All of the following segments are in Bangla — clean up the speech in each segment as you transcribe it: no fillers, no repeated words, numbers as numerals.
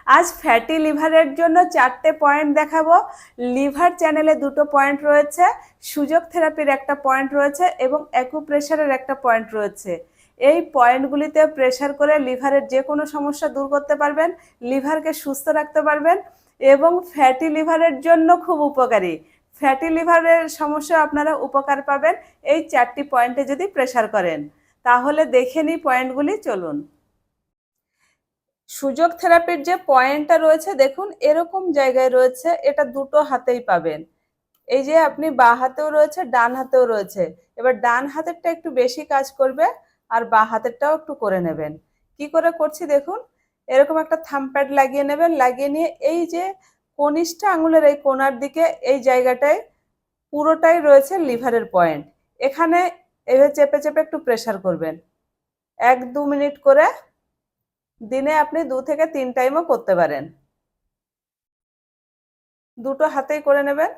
আজ ফ্যাটি লিভারের জন্য 4টে পয়েন্ট দেখাবো। লিভার চ্যানেলে 2টো পয়েন্ট রয়েছে, সুযোগ থেরাপির একটা পয়েন্ট রয়েছে এবং অ্যাকুপ্রেশারের একটা পয়েন্ট রয়েছে। এই পয়েন্টগুলিতে প্রেশার করে লিভারের যে কোনো সমস্যা দূর করতে পারবেন, লিভারকে সুস্থ রাখতে পারবেন এবং ফ্যাটি লিভারের জন্য খুব উপকারী। ফ্যাটি লিভারের সমস্যা আপনারা উপকার পাবেন এই 4টি পয়েন্টে যদি প্রেশার করেন। তাহলে দেখে নিই পয়েন্টগুলি, চলুন। সুযোগ থেরাপির যে পয়েন্টটা রয়েছে দেখুন এরকম জায়গায় রয়েছে, এটা দুটো হাতেই পাবেন। এই যে আপনি বাঁ হাতেও রয়েছে, ডান হাতেও রয়েছে। এবার ডান হাতেরটা একটু বেশি কাজ করবে আর বাঁ হাতেরটাও একটু করে নেবেন। কি করে করছি দেখুন, এরকম একটা থাম্ব প্যাড লাগিয়ে নেবেন, লাগিয়ে নিয়ে এই যে কনিষ্ঠ আঙুলের এই কোণার দিকে এই জায়গাটায় পুরোটাই রয়েছে লিভারের পয়েন্ট। এখানে এভাবে চেপে চেপে একটু প্রেসার করবেন 1-2 মিনিট করে। দিনে আপনি 2 থেকে 3 টাইমও করতে পারেন, দুটো হাতেই করে নেবেন।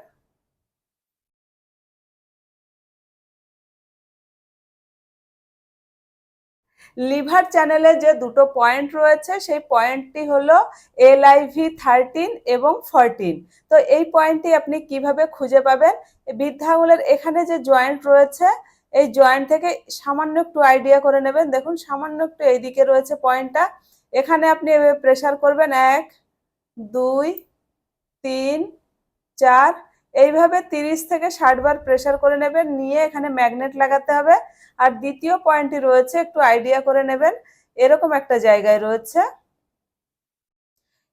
লিভার চ্যানেলে যে দুটো পয়েন্ট রয়েছে সেই পয়েন্টটি হলো LIV13 এবং 14। তো এই পয়েন্টটি আপনি কিভাবে খুঁজে পাবেন, বৃদ্ধা আঙুলের এখানে যে জয়েন্ট রয়েছে এই জয়েন্ট থেকে সামান্য একটু আইডিয়া করে নেবেন। দেখুন সামান্য একটু এইদিকে রয়েছে পয়েন্টটা, এখানে আপনি এভাবে প্রেসার করবেন 1, 2, 3, 4, এইভাবে 30 থেকে 60 বার প্রেসার করে নেবেন, নিয়ে এখানে ম্যাগনেট লাগাতে হবে। আর দ্বিতীয় পয়েন্টটি রয়েছে, একটু আইডিয়া করে নেবেন, এরকম একটা জায়গায় রয়েছে,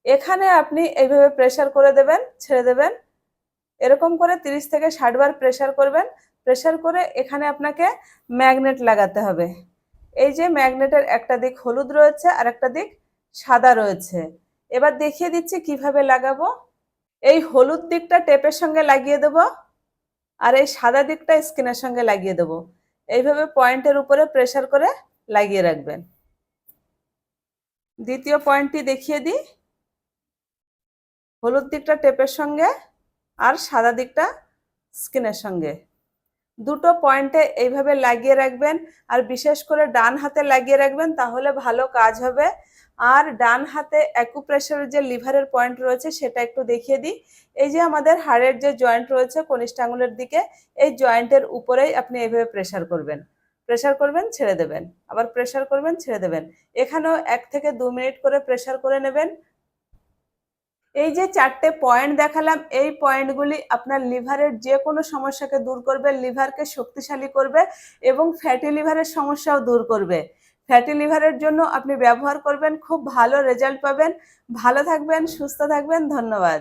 এখানে আপনি এইভাবে প্রেসার করে দেবেন, ছেড়ে দেবেন। এরকম করে 30 থেকে 60 বার প্রেসার করবেন। প্রেসার করে এখানে আপনাকে ম্যাগনেট লাগাতে হবে। এই যে ম্যাগনেটের একটা দিক হলুদ রয়েছে আর একটা দিক সাদা রয়েছে। এবার দেখিয়ে দিচ্ছি কিভাবে লাগাবো। এই হলুদ দিকটা টেপের সঙ্গে লাগিয়ে দেব আর এই সাদা দিকটা স্কিনের সঙ্গে লাগিয়ে দেব। এইভাবে পয়েন্টের উপরে প্রেসার করে লাগিয়ে রাখবেন। দ্বিতীয় পয়েন্টটি দেখিয়ে দিই, হলুদ দিকটা টেপের সঙ্গে আর সাদা দিকটা স্কিনের সঙ্গে, দুটো পয়েন্টে এইভাবে লাগিয়ে রাখবেন। আর বিশেষ করে ডান হাতে লাগিয়ে রাখবেন, তাহলে ভালো কাজ হবে। আর ডান হাতে অ্যাকুপ্রেশারের যে লিভারের পয়েন্ট রয়েছে সেটা একটু দেখিয়ে দিই। এই যে আমাদের হাড়ের যে জয়েন্ট রয়েছে কনিষ্ঠ আঙুলের দিকে, এই জয়েন্টের উপরেই আপনি এইভাবে প্রেসার করবেন, প্রেসার করবেন, ছেড়ে দেবেন, আবার প্রেসার করবেন, ছেড়ে দেবেন। এখানেও 1 থেকে 2 মিনিট করে প্রেসার করে নেবেন। এই যে 4টে পয়েন্ট দেখালাম, এই পয়েন্টগুলি আপনার লিভারের যে কোনো সমস্যাকে দূর করবে, লিভারকে শক্তিশালী করবে এবং ফ্যাটি লিভারের সমস্যাও দূর করবে। ফ্যাটি লিভারের জন্য আপনি ব্যবহার করবেন, খুব ভালো রেজাল্ট পাবেন। ভালো থাকবেন, সুস্থ থাকবেন, ধন্যবাদ।